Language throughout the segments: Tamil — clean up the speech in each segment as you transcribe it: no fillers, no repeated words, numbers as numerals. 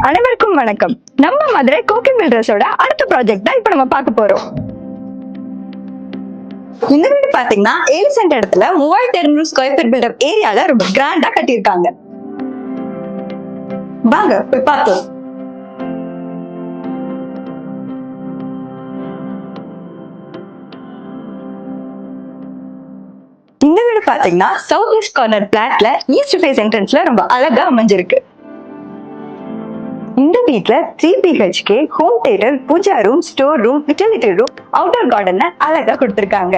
அனைவருக்கும் வணக்கம். நம்ம மதுரை கோகி பில்டர்ஸோட அடுத்த ப்ராஜெக்ட் தான் இப்ப நம்ம பார்க்க போறோம். இந்த வீடு பாத்தீங்கன்னா 7 சென்ட் இடத்துல 3200 ஸ்கொயர் ஃபீட் பில்டப் ஏரியால ரொம்ப கிராண்டா கட்டியிருக்காங்க. வாங்க போய் பார்த்தோம். இந்த வீடு பாத்தீங்கன்னா சவுத் ஈஸ்ட் கார்னர் பிளாட்ல ஈஸ்ட் ஃபேஸ் என்ட்ரன்ஸ்ல ரொம்ப அழகா அமைஞ்சிருக்கு. இந்த வீட்ல 3 BHK home theatre, puja room, store room, utility room, outer garden அழகா கொடுத்திருக்காங்க.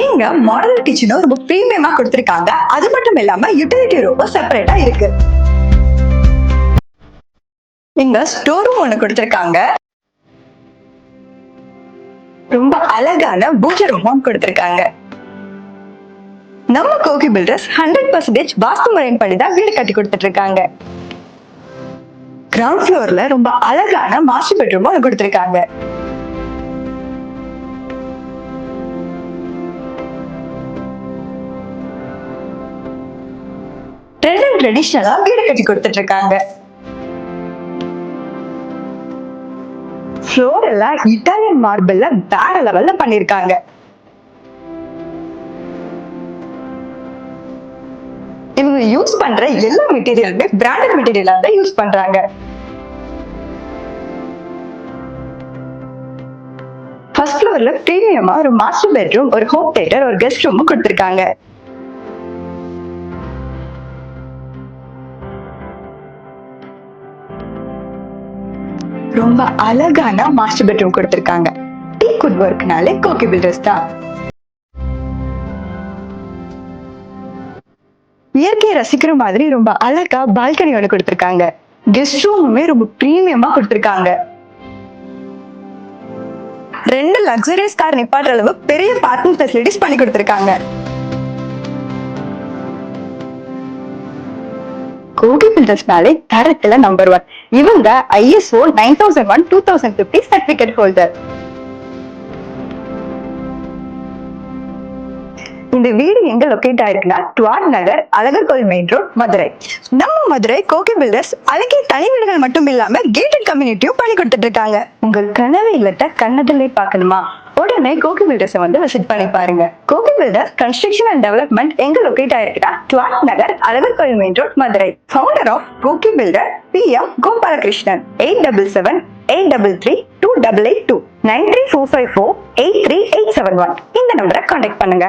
இங்க மாடல் கிச்சனும் ரொம்ப பிரீமியமா கொடுத்திருக்காங்க. அது மட்டும் இல்லாம யூட்டிலிட்டி ரூம் செப்பரேட்டா இருக்கு. இங்க ஸ்டோர் ரூம் ஒண்ணு கொடுத்திருக்காங்க. ரொம்ப அழகான பூஜை ரூமும் கொடுத்திருக்காங்க. நம்ம கோகி பில்டர்ஸ் 100% வாஸ்து முறையின் படிதான் வீடு கட்டி கொடுத்துட்டு இருக்காங்க. கிரவுண்ட் ஃப்ளோர்ல ரொம்ப அழகான மாஸ்டர் பெட்ரூம் ஒண்ணு கொடுத்திருக்காங்க. ட்ரெடிஷனலா வீடு கட்டி கொடுத்துட்டு இருக்காங்க. ஃப்ளோர் எல்லாம் இட்டாலியன் மார்பிள்ல வேற லெவல்ல பண்ணிருக்காங்க. இவங்க யூஸ் பண்ற எல்லா மெட்டீரியலுமே பிராண்டட் மெட்டீரியலா தான் யூஸ் பண்றாங்க. ஃபர்ஸ்ட் ஃப்ளோர்ல பிரீமியமா ஒரு மாஸ்டர் பெட்ரூம், ஒரு ஹோம் தியேட்டர், ஒரு கெஸ்ட் ரூம் கொடுத்திருக்காங்க. ரொம்ப அழகான மாஸ்டர் பெட்ரூம் கொடுத்திருக்காங்க. டீக்வுட் வர்க்னாலே கோகி பில்டர்ஸ் தான். இயற்கையை ரசிக்கிற மாதிரி ரொம்ப அழகா பால்கனியோட கொடுத்திருக்காங்க. கெஸ்ட் ரூமுமே ரொம்ப பிரீமியமா கொடுத்திருக்காங்க. 2 லக்ஸரியஸ் கார் நிப்பாட்டுற அளவு பெரிய பார்க்கிங் ஃபெசிலிட்டிஸ் பண்ணி கொடுத்திருக்காங்க. கோகி பில்டர்ஸ்னாலே தரத்துல நம்பர் 1. இவங்க ISO 9001:2050 சர்டிபிகேட் ஹோல்டர். இந்த வீடு எங்க லொகேட் ஆயிருக்குன்னா டுவாட் நகர், அழகர் கோயில் மெயின் ரோட், மதுரை. நம்ம மதுரை கோகி பில்டர்ஸ் அழகிய தனி வீடுகள் மட்டும் இல்லாம கேட்டட் கம்யூனிட்டியும் பண்ணி கொடுத்துட்டு இருக்காங்க. உங்க கனவு இல்லத்தை கண்ணதிலே பார்க்கணுமா? உடனே கோகி பில்டர்ஸ் வந்து விசிட் பண்ணி பாருங்க. Kogi builders construction and development எங்க லொகேட் ஆயிருக்குன்னா டுவாட் Nagar, Alagar Koil main road, Madurai. Founder of Kogi builder PM Gopalakrishnan. 8778332882 9345483871 இந்த நம்பரை கான்டாக்ட் பண்ணுங்க.